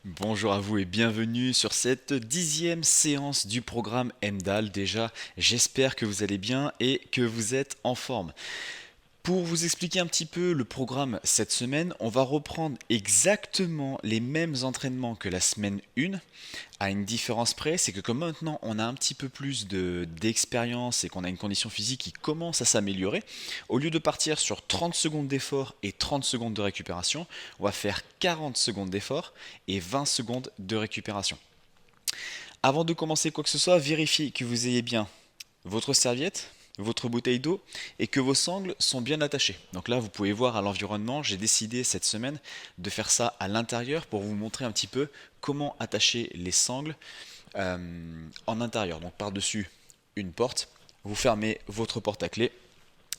Bonjour à vous et bienvenue sur cette 10e séance du programme MDAL. Déjà, j'espère que vous allez bien et que vous êtes en forme. Pour vous expliquer un petit peu le programme cette semaine, on va reprendre exactement les mêmes entraînements que la semaine 1, à une différence près, c'est que comme maintenant on a un petit peu plus d'expérience et qu'on a une condition physique qui commence à s'améliorer, au lieu de partir sur 30 secondes d'effort et 30 secondes de récupération, on va faire 40 secondes d'effort et 20 secondes de récupération. Avant de commencer quoi que ce soit, vérifiez que vous ayez bien votre serviette, votre bouteille d'eau et que vos sangles sont bien attachées. Donc là, vous pouvez voir à l'environnement, j'ai décidé cette semaine de faire ça à l'intérieur pour vous montrer un petit peu comment attacher les sangles en intérieur. Donc par-dessus une porte, vous fermez votre porte à clé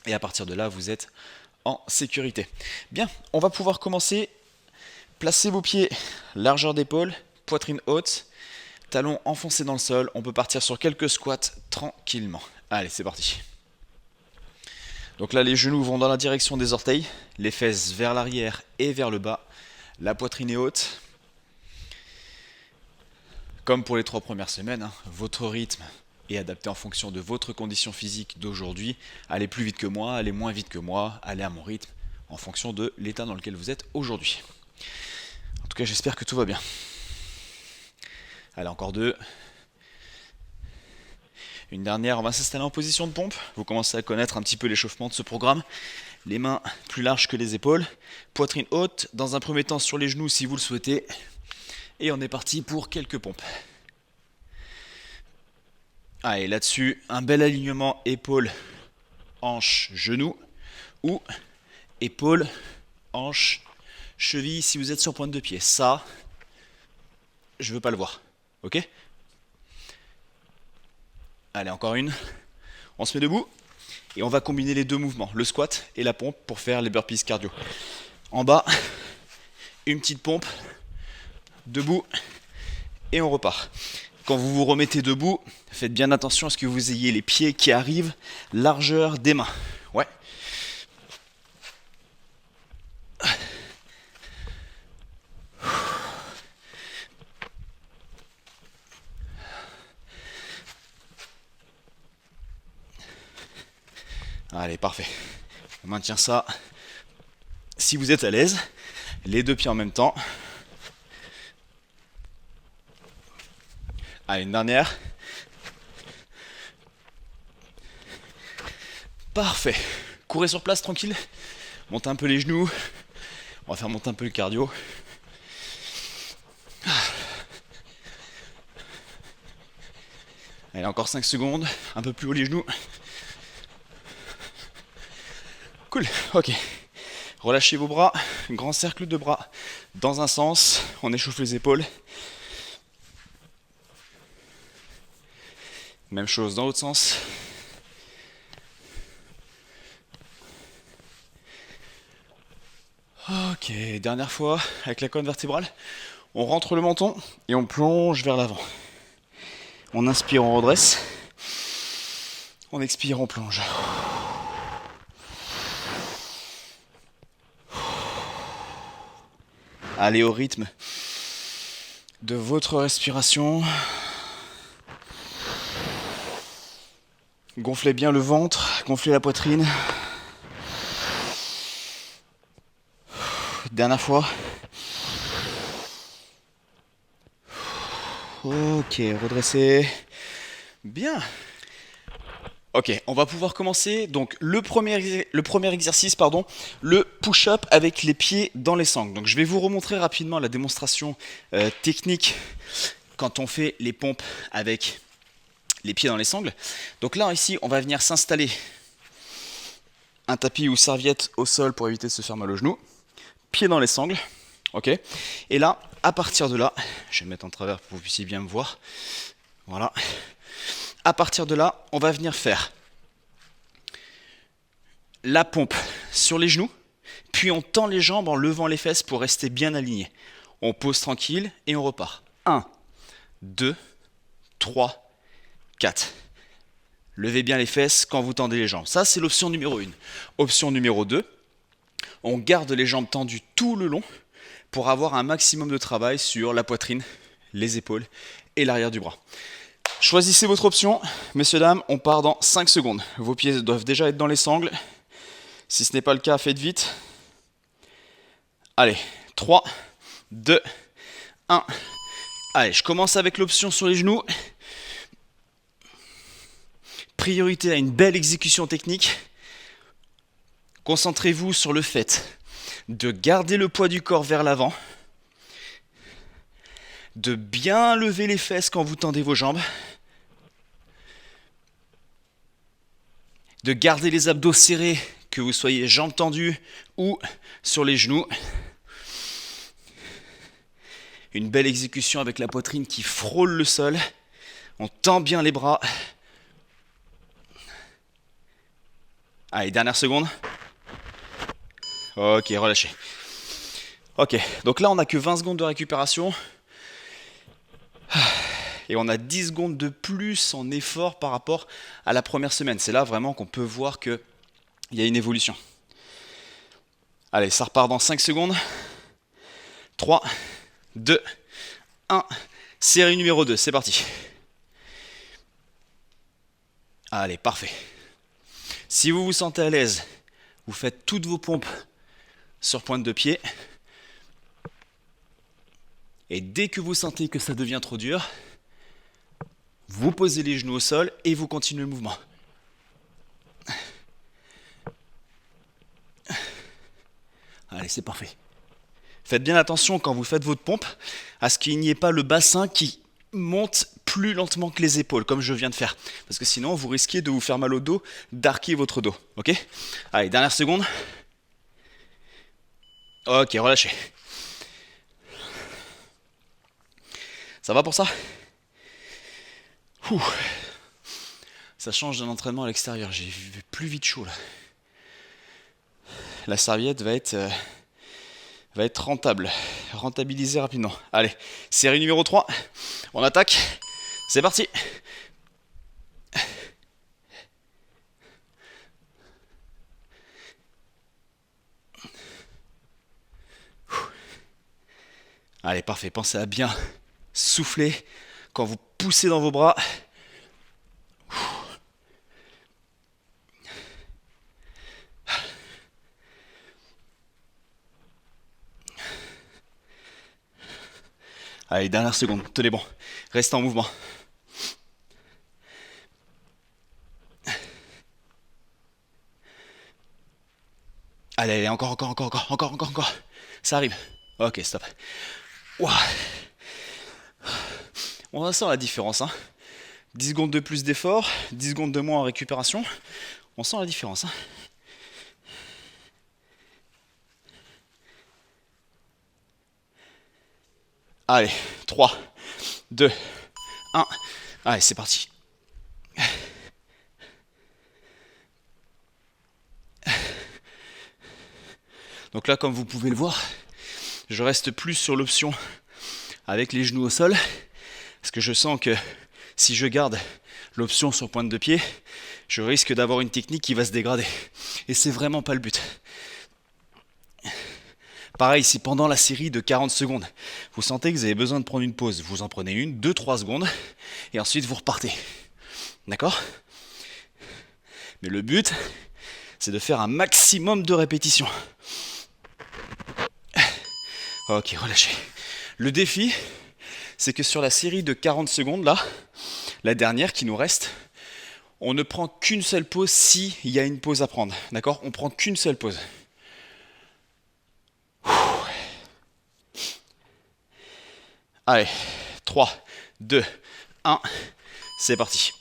et à partir de là, vous êtes en sécurité. Bien, on va pouvoir commencer. Placez vos pieds largeur d'épaule, poitrine haute, talons enfoncés dans le sol. On peut partir sur quelques squats tranquillement. Allez, c'est parti. Donc là, les genoux vont dans la direction des orteils, les fesses vers l'arrière et vers le bas. La poitrine est haute. Comme pour les 3 premières semaines, votre rythme est adapté en fonction de votre condition physique d'aujourd'hui. Allez plus vite que moi, allez moins vite que moi, allez à mon rythme en fonction de l'état dans lequel vous êtes aujourd'hui. En tout cas, j'espère que tout va bien. Allez, encore 2. Une dernière, on va s'installer en position de pompe. Vous commencez à connaître un petit peu l'échauffement de ce programme. Les mains plus larges que les épaules. Poitrine haute, dans un premier temps sur les genoux si vous le souhaitez. Et on est parti pour quelques pompes. Allez, là-dessus, un bel alignement épaule, hanche, genou. Ou épaule, hanche, cheville si vous êtes sur pointe de pied. Ça, je veux pas le voir. Ok ? Allez, encore une. On se met debout et on va combiner les deux mouvements, le squat et la pompe pour faire les burpees cardio. En bas, une petite pompe, debout et on repart. Quand vous vous remettez debout, faites bien attention à ce que vous ayez les pieds qui arrivent largeur des mains. Ouais. Allez, parfait. On maintient ça. Si vous êtes à l'aise, les deux pieds en même temps. Allez, une dernière. Parfait. Courez sur place tranquille. Montez un peu les genoux. On va faire monter un peu le cardio. Allez, encore 5 secondes. Un peu plus haut les genoux. Cool, ok. Relâchez vos bras. Grand cercle de bras dans un sens. On échauffe les épaules. Même chose dans l'autre sens. Ok, dernière fois avec la colonne vertébrale. On rentre le menton et on plonge vers l'avant. On inspire, on redresse. On expire, on plonge. Allez au rythme de votre respiration. Gonflez bien le ventre, gonflez la poitrine. Dernière fois. Ok, redressez. Bien. Ok, on va pouvoir commencer. Donc le premier exercice, le push-up avec les pieds dans les sangles. Donc je vais vous remontrer rapidement la démonstration technique quand on fait les pompes avec les pieds dans les sangles. Donc là ici, on va venir s'installer un tapis ou serviette au sol pour éviter de se faire mal aux genoux. Pieds dans les sangles. Ok. Et là, à partir de là, je vais me mettre en travers pour que vous puissiez bien me voir. Voilà. À partir de là, on va venir faire la pompe sur les genoux, puis on tend les jambes en levant les fesses pour rester bien aligné. On pose tranquille et on repart. 1, 2, 3, 4. Levez bien les fesses quand vous tendez les jambes. Ça, c'est l'option numéro 1. Option numéro 2, on garde les jambes tendues tout le long. pour avoir un maximum de travail sur la poitrine, les épaules et l'arrière du bras. Choisissez votre option. Messieurs, dames, on part dans 5 secondes. Vos pieds doivent déjà être dans les sangles. Si ce n'est pas le cas, faites vite. Allez, 3, 2, 1. Allez, je commence avec l'option sur les genoux. Priorité à une belle exécution technique. Concentrez-vous sur le fait de garder le poids du corps vers l'avant, de bien lever les fesses quand vous tendez vos jambes, de garder les abdos serrés, que vous soyez jambes tendues ou sur les genoux. Une belle exécution avec la poitrine qui frôle le sol. On tend bien les bras. Allez, dernière seconde. Ok, relâchez. Ok, donc là on n'a que 20 secondes de récupération. Et on a 10 secondes de plus en effort par rapport à la première semaine. C'est là vraiment qu'on peut voir qu'il y a une évolution. Allez, ça repart dans 5 secondes. 3, 2, 1. Série numéro 2, c'est parti. Allez, parfait. Si vous vous sentez à l'aise, vous faites toutes vos pompes sur pointe de pied. Et dès que vous sentez que ça devient trop dur, vous posez les genoux au sol et vous continuez le mouvement. Allez, c'est parfait. Faites bien attention quand vous faites votre pompe à ce qu'il n'y ait pas le bassin qui monte plus lentement que les épaules, comme je viens de faire. Parce que sinon, vous risquez de vous faire mal au dos, d'arquer votre dos. Ok ? Allez, dernière seconde. Ok, relâchez. Ça va pour ça ? Ouh. Ça change d'un entraînement à l'extérieur. J'ai plus vite chaud là. La serviette va être rentabilisée rapidement. Allez, série numéro 3. On attaque. C'est parti. Allez, parfait. Pensez à bien souffler quand vous poussez dans vos bras. Allez, dernière seconde, tenez bon. Restez en mouvement. Allez, encore. Ça arrive. Ok, stop. Ouah. On sent la différence, hein. 10 secondes de plus d'effort, 10 secondes de moins en récupération. On sent la différence, hein. Allez, 3, 2, 1. Allez, c'est parti. Donc là, comme vous pouvez le voir, je reste plus sur l'option avec les genoux au sol, parce que je sens que si je garde l'option sur pointe de pied, je risque d'avoir une technique qui va se dégrader. Et c'est vraiment pas le but. Pareil, si pendant la série de 40 secondes, vous sentez que vous avez besoin de prendre une pause, vous en prenez une, 2-3 secondes, et ensuite vous repartez. D'accord ? Mais le but, c'est de faire un maximum de répétitions. Ok, relâchez. Le défi, c'est que sur la série de 40 secondes, là, la dernière qui nous reste, on ne prend qu'une seule pause s'il y a une pause à prendre. D'accord ? On prend qu'une seule pause. Allez, 3, 2, 1, c'est parti.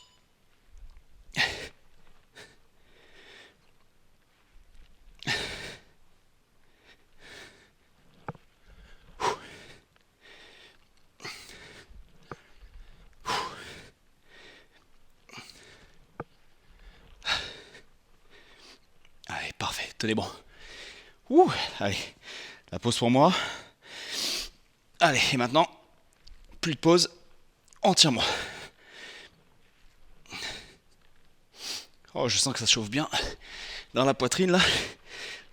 Allez, parfait, tenez bon. Ouh, allez, la pause pour moi. Allez, et maintenant, plus de pause, entièrement. Oh, je sens que ça chauffe bien. Dans la poitrine, là,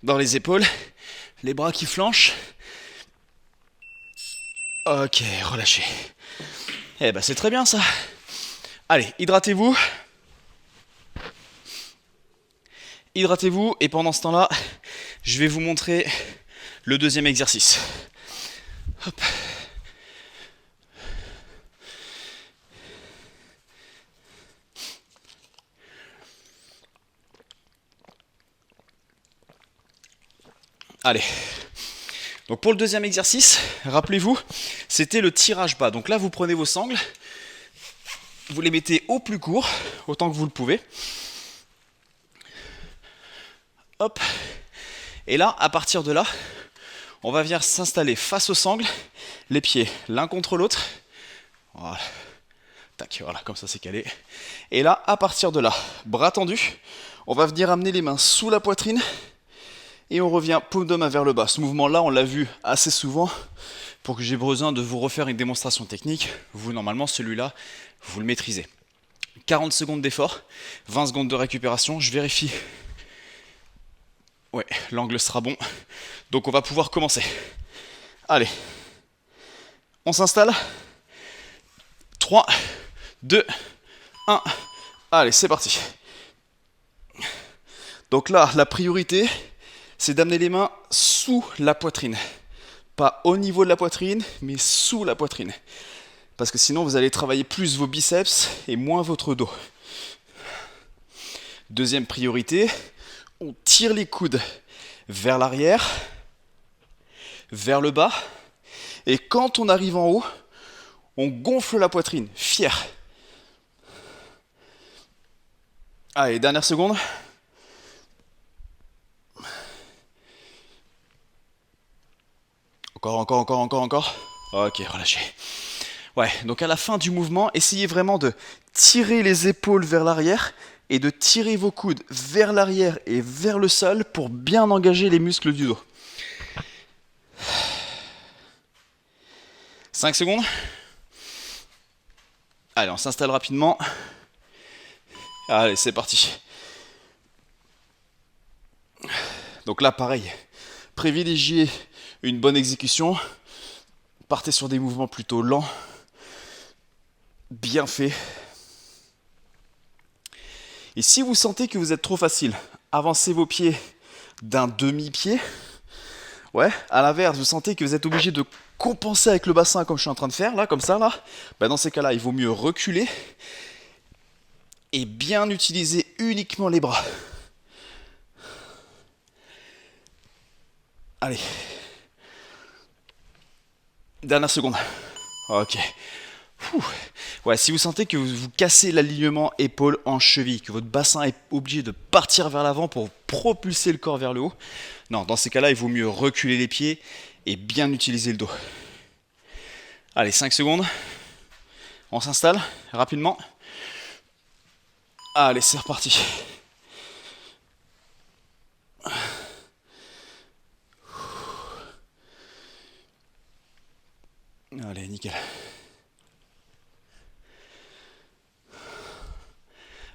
dans les épaules, les bras qui flanchent. Ok, relâchez. Eh ben c'est très bien ça. Allez, hydratez-vous. Hydratez-vous et pendant ce temps-là, je vais vous montrer le deuxième exercice. Hop. Allez. Donc pour le deuxième exercice, rappelez-vous, c'était le tirage bas. Donc là, vous prenez vos sangles, vous les mettez au plus court, autant que vous le pouvez. Hop. Et là, à partir de là, on va venir s'installer face aux sangles, les pieds l'un contre l'autre. Voilà. Tac, voilà, comme ça c'est calé. Et là, à partir de là, bras tendus, on va venir amener les mains sous la poitrine et on revient paume de main vers le bas. Ce mouvement-là, on l'a vu assez souvent. Pour que j'ai besoin de vous refaire une démonstration technique, vous, normalement, celui-là, vous le maîtrisez. 40 secondes d'effort, 20 secondes de récupération, je vérifie. Ouais, l'angle sera bon. Donc on va pouvoir commencer. Allez, on s'installe. 3, 2, 1. Allez, c'est parti. Donc là, la priorité, c'est d'amener les mains sous la poitrine. Pas au niveau de la poitrine, mais sous la poitrine. Parce que sinon, vous allez travailler plus vos biceps et moins votre dos. Deuxième priorité, on tire les coudes vers l'arrière, vers le bas. Et quand on arrive en haut, on gonfle la poitrine, fier. Allez, dernière seconde. Encore. Ok, relâchez. Ouais, donc à la fin du mouvement, essayez vraiment de tirer les épaules vers l'arrière et de tirer vos coudes vers l'arrière et vers le sol pour bien engager les muscles du dos. 5 secondes. Allez, on s'installe rapidement. Allez, c'est parti. Donc là, pareil, privilégiez une bonne exécution. Partez sur des mouvements plutôt lents, bien faits. Et si vous sentez que vous êtes trop facile, avancez vos pieds d'un demi-pied. Ouais, à l'inverse, vous sentez que vous êtes obligé de compenser avec le bassin comme je suis en train de faire, là, comme ça, là. Ben dans ces cas-là, il vaut mieux reculer et bien utiliser uniquement les bras. Allez. Dernière seconde. Ok. Ouais, si vous sentez que vous cassez l'alignement épaule-hanche-cheville, que votre bassin est obligé de partir vers l'avant pour propulser le corps vers le haut, non, dans ces cas-là, il vaut mieux reculer les pieds et bien utiliser le dos. Allez, 5 secondes. On s'installe rapidement. Allez, c'est reparti. Allez, nickel.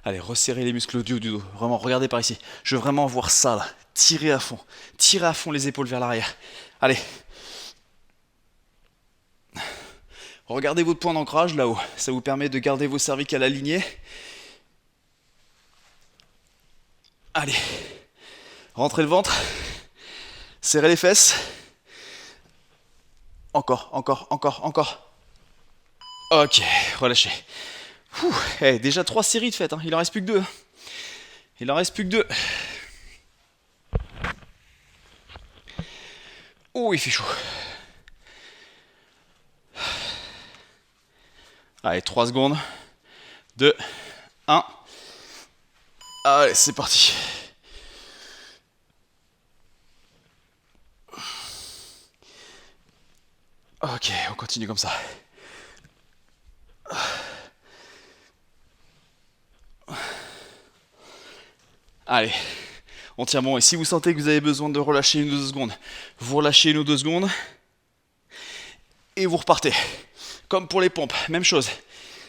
Allez, resserrez les muscles du haut du dos. Vraiment, regardez par ici. Je veux vraiment voir ça, là. Tirez à fond. Tirez à fond les épaules vers l'arrière. Allez. Regardez votre point d'ancrage là-haut. Ça vous permet de garder vos cervicales alignées. Allez. Rentrez le ventre. Serrez les fesses. Encore. Ok, relâchez. Déjà 3 séries de faites, hein. Il en reste plus que 2. Oh, il fait chaud. Allez, 3 secondes. 2, 1. Allez, c'est parti. Ok, on continue comme ça. Allez, on tient bon. Et si vous sentez que vous avez besoin de relâcher 1 ou 2 secondes, vous relâchez 1 ou 2 secondes. Et vous repartez. Comme pour les pompes, même chose.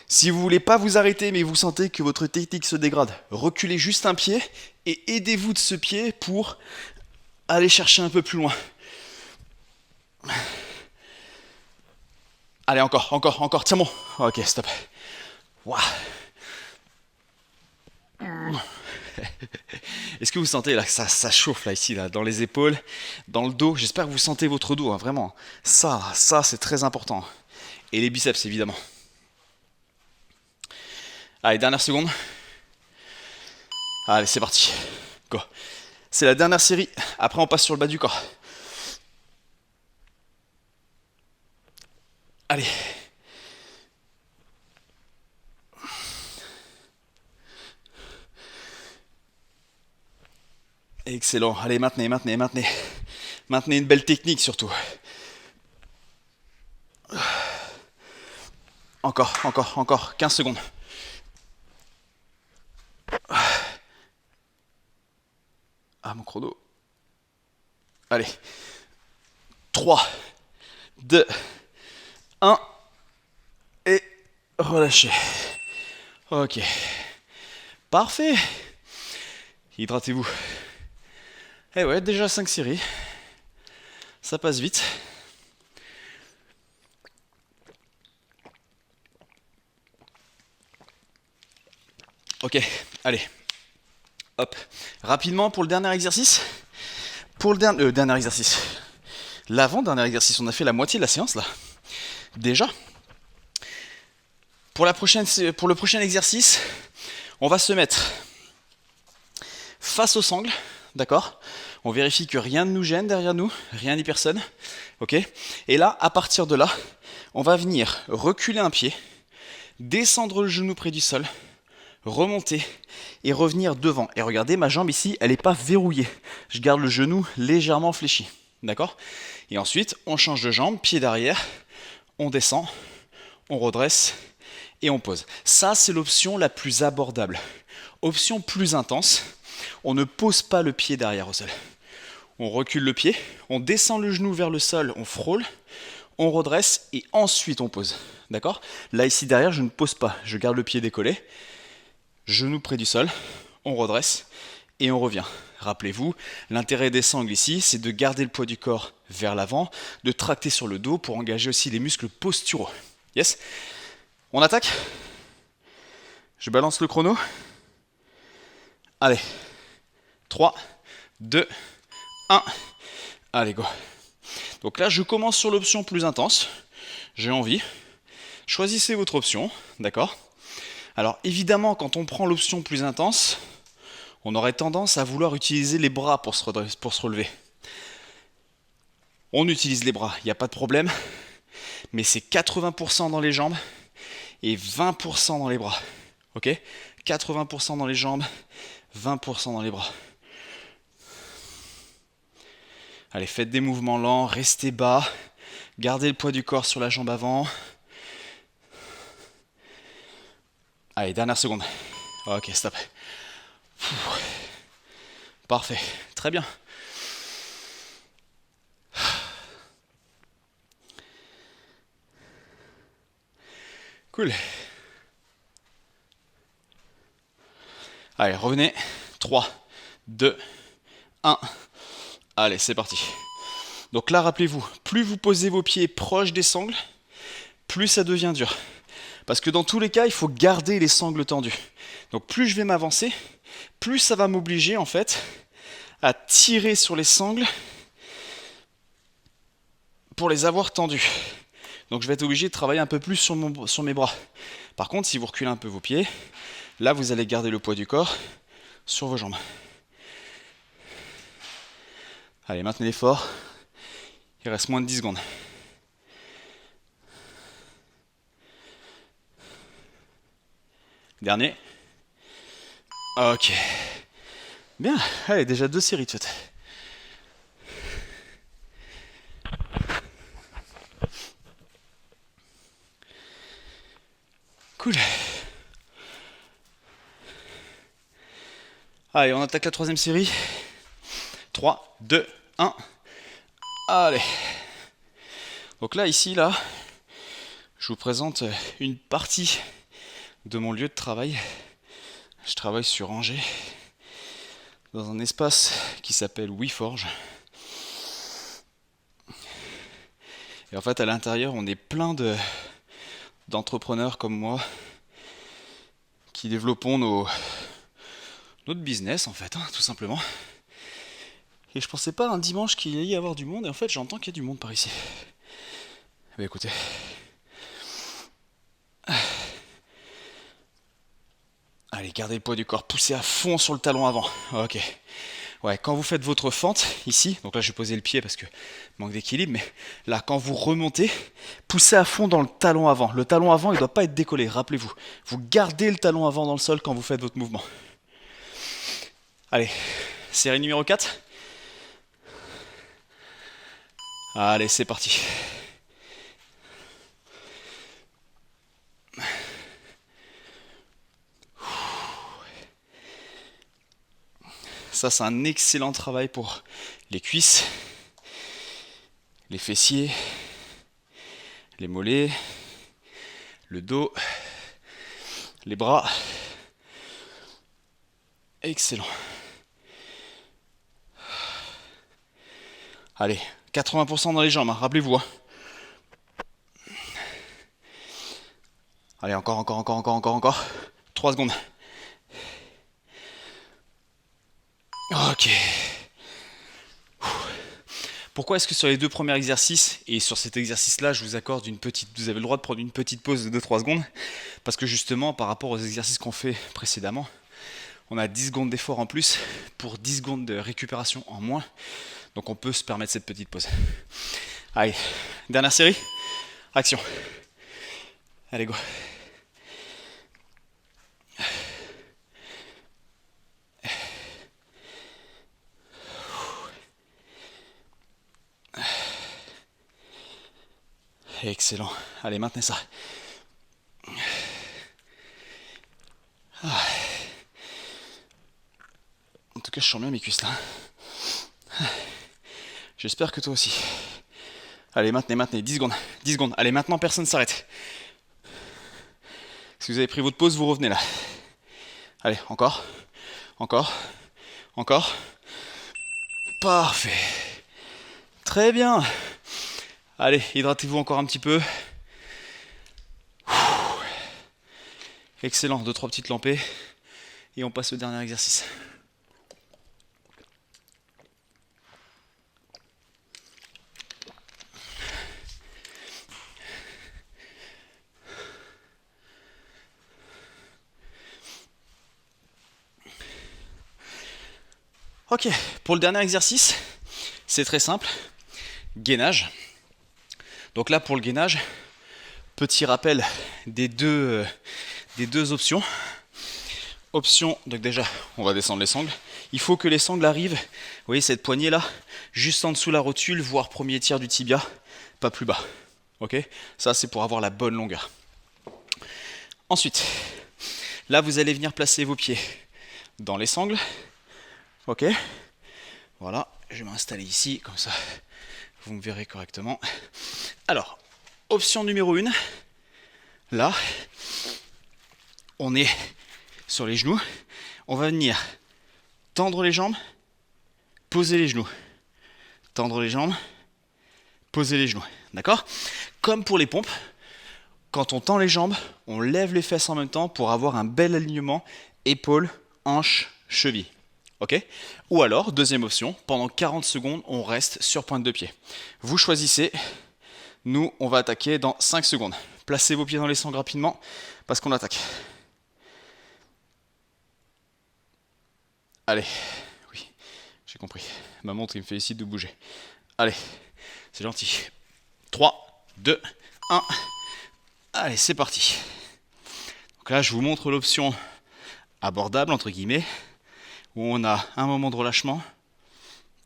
Si vous voulez pas vous arrêter mais vous sentez que votre technique se dégrade, reculez juste un pied et aidez-vous de ce pied pour aller chercher un peu plus loin. Allez, encore, encore, encore. Tiens bon. Ok, stop. Waouh. Est-ce que vous sentez là que ça chauffe là ici, là, dans les épaules, dans le dos? J'espère que vous sentez votre dos, hein, vraiment. Ça c'est très important. Et les biceps évidemment. Allez, dernière seconde. Allez, c'est parti. Go. C'est la dernière série. Après, on passe sur le bas du corps. Allez. Excellent. Allez, maintenez, maintenez, maintenez. Maintenez une belle technique surtout. Encore, encore, encore. 15 secondes. Ah, mon chrono. Allez. 3, 2, 1. Et relâchez. Ok. Parfait. Hydratez-vous. Eh ouais, déjà 5 séries. Ça passe vite. Ok, allez. Hop. Rapidement pour le dernier exercice. Pour le dernier exercice. L'avant-dernier exercice. On a fait la moitié de la séance là. Déjà. Pour le prochain exercice, on va se mettre face aux sangles. D'accord? On vérifie que rien ne nous gêne derrière nous, rien ni personne. Ok? Et là, à partir de là, on va venir reculer un pied, descendre le genou près du sol, remonter et revenir devant. Et regardez, ma jambe ici, elle n'est pas verrouillée. Je garde le genou légèrement fléchi. D'accord? Et ensuite, on change de jambe, pied derrière, on descend, on redresse et on pose. Ça, c'est l'option la plus abordable. Option plus intense, on ne pose pas le pied derrière au sol. On recule le pied, on descend le genou vers le sol, on frôle, on redresse et ensuite on pose. D'accord? Là, ici derrière, je ne pose pas. Je garde le pied décollé, genou près du sol, on redresse et on revient. Rappelez-vous, l'intérêt des sangles ici, c'est de garder le poids du corps vers l'avant, de tracter sur le dos pour engager aussi les muscles posturaux. Yes? On attaque? Je balance le chrono. Allez. 3, 2, 1. Allez, go. Donc là, je commence sur l'option plus intense. J'ai envie. Choisissez votre option, d'accord? Alors évidemment, quand on prend l'option plus intense, on aurait tendance à vouloir utiliser les bras pour se relever. On utilise les bras, il n'y a pas de problème, mais c'est 80% dans les jambes et 20% dans les bras. Ok? 80% dans les jambes, 20% dans les bras. Allez, faites des mouvements lents, restez bas, gardez le poids du corps sur la jambe avant. Allez, dernière seconde. Ok, stop. Parfait, très bien. Cool. Allez, revenez. 3, 2, 1. Allez, c'est parti. Donc là, rappelez-vous, plus vous posez vos pieds proches des sangles, plus ça devient dur. Parce que dans tous les cas, il faut garder les sangles tendues. Donc plus je vais m'avancer, plus ça va m'obliger en fait à tirer sur les sangles pour les avoir tendues. Donc je vais être obligé de travailler un peu plus sur mes bras. Par contre, si vous reculez un peu vos pieds, là vous allez garder le poids du corps sur vos jambes. Allez, maintenez l'effort. Il reste moins de 10 secondes. Dernier. Ok. Bien. Allez, déjà 2 séries de fait. Cool. Allez, on attaque la 3e série. 3, 2, 1. Allez. Donc là, ici, là, je vous présente une partie de mon lieu de travail. Je travaille sur Angers, dans un espace qui s'appelle WeForge. Et en fait, à l'intérieur, on est plein de d'entrepreneurs comme moi qui développons notre business en fait, hein, tout simplement. Et je pensais pas un dimanche qu'il allait y avoir du monde, et en fait j'entends qu'il y a du monde par ici. Bah écoutez. Allez, gardez le poids du corps, poussez à fond sur le talon avant. Ok. Ouais, quand vous faites votre fente, ici, donc là je vais poser le pied parce que manque d'équilibre, mais là quand vous remontez, poussez à fond dans le talon avant. Le talon avant il ne doit pas être décollé, rappelez-vous. Vous gardez le talon avant dans le sol quand vous faites votre mouvement. Allez, série numéro 4. Allez, c'est parti. Ça, c'est un excellent travail pour les cuisses, les fessiers, les mollets, le dos, les bras. Excellent. Allez, 80% dans les jambes, hein, rappelez-vous. Hein. Allez, encore. 3 secondes. Ok. Pourquoi est-ce que sur les 2 premiers exercices, et sur cet exercice-là, je vous accorde vous avez le droit de prendre une petite pause de 2-3 secondes, parce que justement, par rapport aux exercices qu'on fait précédemment, on a 10 secondes d'effort en plus pour 10 secondes de récupération en moins. Donc on peut se permettre cette petite pause. Allez, dernière série. Action. Allez, go. Excellent. Allez, maintenez ça. En tout cas, je sens bien mes cuisses là. J'espère que toi aussi. Allez, maintenez. 10 secondes. 10 secondes. Allez, maintenant, personne ne s'arrête. Si vous avez pris votre pause, vous revenez là. Allez, encore. Parfait. Très bien. Allez, hydratez-vous encore un petit peu. Excellent, 2-3 petites lampées. Et on passe au dernier exercice. Ok, pour le dernier exercice, c'est très simple. Gainage. Donc là, pour le gainage, petit rappel des deux options. Option, donc déjà, on va descendre les sangles. Il faut que les sangles arrivent, vous voyez cette poignée là, juste en dessous la rotule, voire premier tiers du tibia, pas plus bas. Ok, ça c'est pour avoir la bonne longueur. Ensuite, là vous allez venir placer vos pieds dans les sangles. Ok, voilà, je vais m'installer ici, comme ça vous me verrez correctement. Alors, option numéro 1, là, on est sur les genoux, on va venir tendre les jambes, poser les genoux, tendre les jambes, poser les genoux, d'accord? Comme pour les pompes, quand on tend les jambes, on lève les fesses en même temps pour avoir un bel alignement épaules, hanches, chevilles. Ok? Ou alors, deuxième option, pendant 40 secondes, on reste sur pointe de pied. Vous choisissez, nous, on va attaquer dans 5 secondes. Placez vos pieds dans les sangles rapidement, parce qu'on attaque. Allez, oui, j'ai compris. Ma montre, il me félicite de bouger. Allez, c'est gentil. 3, 2, 1. Allez, c'est parti. Donc là, je vous montre l'option abordable, entre guillemets, où on a un moment de relâchement,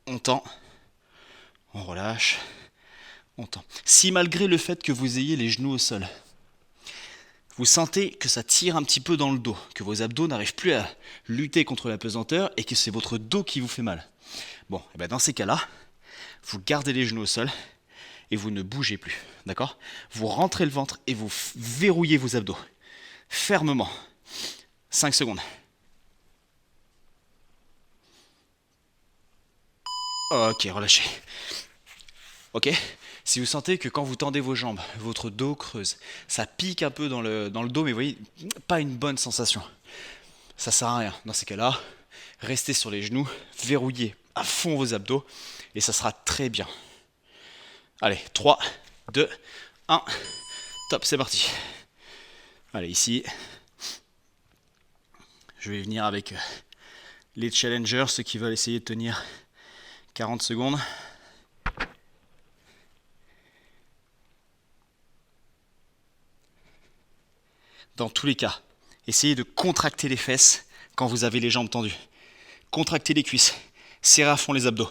on tend, on relâche, on tend. Si malgré le fait que vous ayez les genoux au sol, vous sentez que ça tire un petit peu dans le dos, que vos abdos n'arrivent plus à lutter contre la pesanteur et que c'est votre dos qui vous fait mal. Bon, et ben dans ces cas-là, vous gardez les genoux au sol et vous ne bougez plus, d'accord? Vous rentrez le ventre et vous verrouillez vos abdos, fermement. 5 secondes. Ok, relâchez. Ok, Si vous sentez que quand vous tendez vos jambes, votre dos creuse, ça pique un peu dans le dos, mais vous voyez, pas une bonne sensation. Ça sert à rien. Dans ces cas-là, restez sur les genoux, verrouillez à fond vos abdos, et ça sera très bien. Allez, 3, 2, 1, top, c'est parti. Allez, ici, je vais venir avec les challengers, ceux qui veulent essayer de tenir 40 secondes. Dans tous les cas, essayez de contracter les fesses quand vous avez les jambes tendues. Contractez les cuisses, serrez à fond les abdos.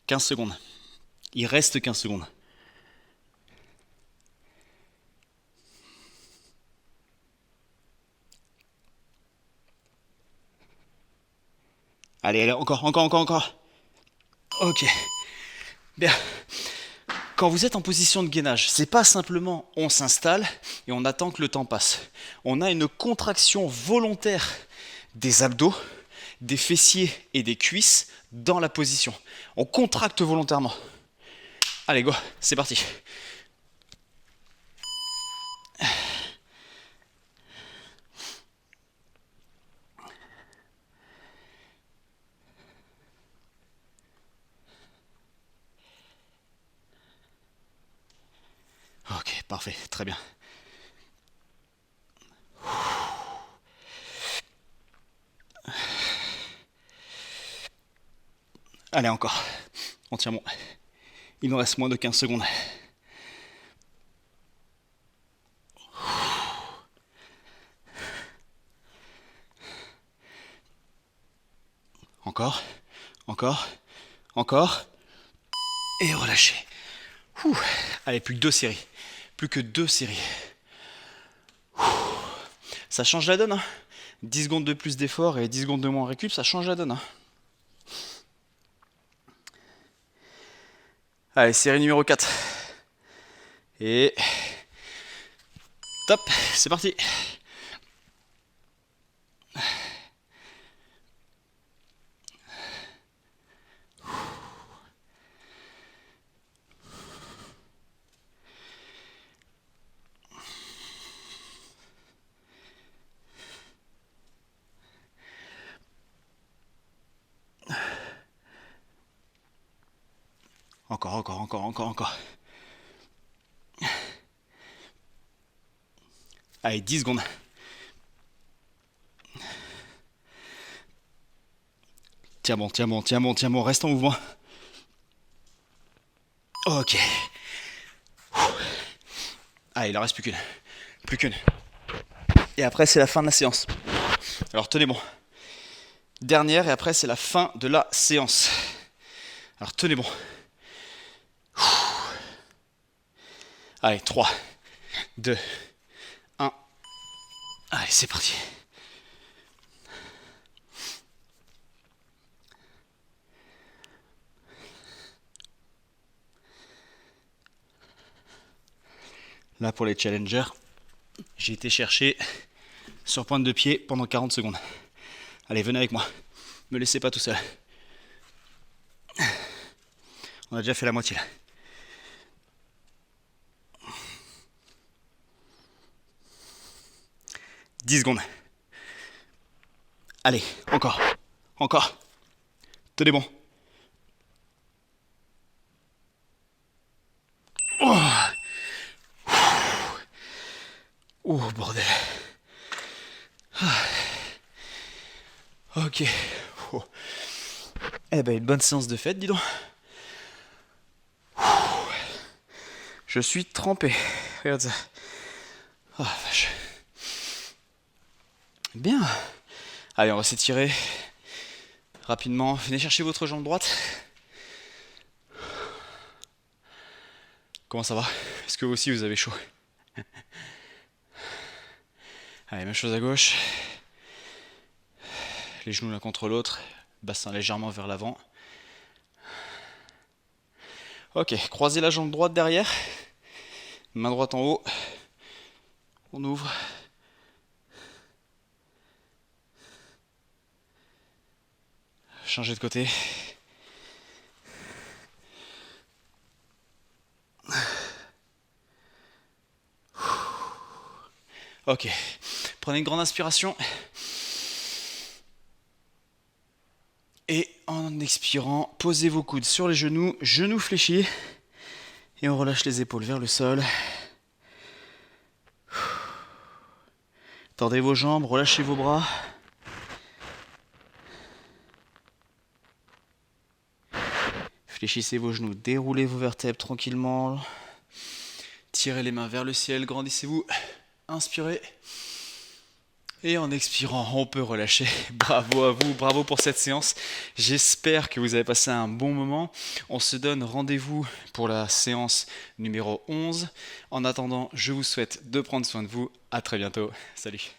15 secondes. Il reste 15 secondes. Allez, allez, encore. Ok. Bien. Quand vous êtes en position de gainage, c'est pas simplement on s'installe et on attend que le temps passe. On a une contraction volontaire des abdos, des fessiers et des cuisses dans la position. On contracte volontairement. Allez, go, c'est parti. Ok, parfait, très bien. Allez, encore. On tient bon. Il nous reste moins de 15 secondes. Encore, encore. Et relâchez. Ouh. Allez, plus que 2 séries. Plus que 2 séries. Ouh. Ça change la donne, hein. 10 secondes de plus d'effort et 10 secondes de moins en récup, ça change la donne, hein. Allez, série numéro 4. Et... top, c'est parti. Encore. Allez, 10 secondes. Tiens bon, reste en mouvement. Ok. Allez, il en reste plus qu'une. Plus qu'une. Et après, c'est la fin de la séance. Alors, tenez bon. Dernière, et après, c'est la fin de la séance. Alors, tenez bon. Allez, 3, 2, 1. Allez, c'est parti. Là, pour les challengers, j'ai été chercher sur pointe de pied pendant 40 secondes. Allez, venez avec moi. Me laissez pas tout seul. On a déjà fait la moitié là. « 10 secondes. Allez, encore. Tenez bon. Oh bordel. Ok. Oh. Eh ben, une bonne séance de fête, dis donc. Je suis trempé. Regarde ça. Oh, vache. Bien. Allez, on va s'étirer rapidement. Venez chercher votre jambe droite. Comment ça va? Est-ce que vous aussi vous avez chaud? Allez, même chose à gauche. Les genoux l'un contre l'autre. Bassin légèrement vers l'avant. Ok, croisez la jambe droite derrière. Main droite en haut. On ouvre. Changez de côté. Ok, prenez une grande inspiration. Et en expirant, posez vos coudes sur les genoux, genoux fléchis. Et on relâche les épaules vers le sol. Tendez vos jambes, relâchez vos bras. Fléchissez vos genoux, déroulez vos vertèbres tranquillement. Tirez les mains vers le ciel, grandissez-vous. Inspirez. Et en expirant, on peut relâcher. Bravo à vous, bravo pour cette séance. J'espère que vous avez passé un bon moment. On se donne rendez-vous pour la séance numéro 11. En attendant, je vous souhaite de prendre soin de vous. À très bientôt. Salut.